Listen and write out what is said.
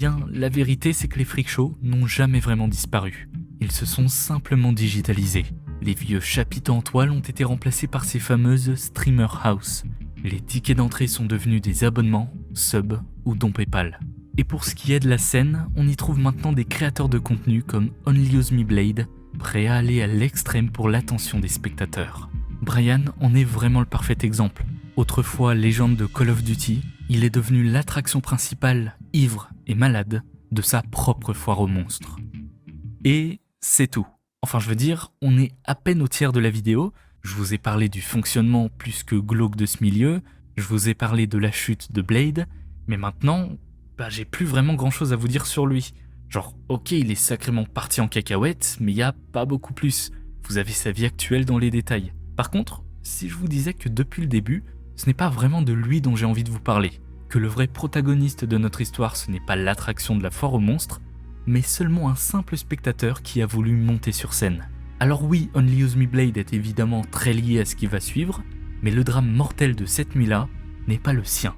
bien, la vérité c'est que les freak shows n'ont jamais vraiment disparu. Ils se sont simplement digitalisés. Les vieux chapiteaux en toile ont été remplacés par ces fameuses streamer house. Les tickets d'entrée sont devenus des abonnements, subs ou dons PayPal. Et pour ce qui est de la scène, on y trouve maintenant des créateurs de contenu comme Only Use Me Blade, prêts à aller à l'extrême pour l'attention des spectateurs. Brian en est vraiment le parfait exemple. Autrefois légende de Call of Duty, il est devenu l'attraction principale, ivre et malade, de sa propre foire aux monstres. Et c'est tout. Enfin je veux dire, on est à peine au tiers de la vidéo, je vous ai parlé du fonctionnement plus que glauque de ce milieu, je vous ai parlé de la chute de Blade, mais maintenant, j'ai plus vraiment grand chose à vous dire sur lui. Genre, ok, il est sacrément parti en cacahuète, mais il y a pas beaucoup plus. Vous avez sa vie actuelle dans les détails. Par contre, si je vous disais que depuis le début, ce n'est pas vraiment de lui dont j'ai envie de vous parler, que le vrai protagoniste de notre histoire ce n'est pas l'attraction de la foire aux monstres, mais seulement un simple spectateur qui a voulu monter sur scène. Alors oui, Only Use Me Blade est évidemment très lié à ce qui va suivre, mais le drame mortel de cette nuit-là n'est pas le sien.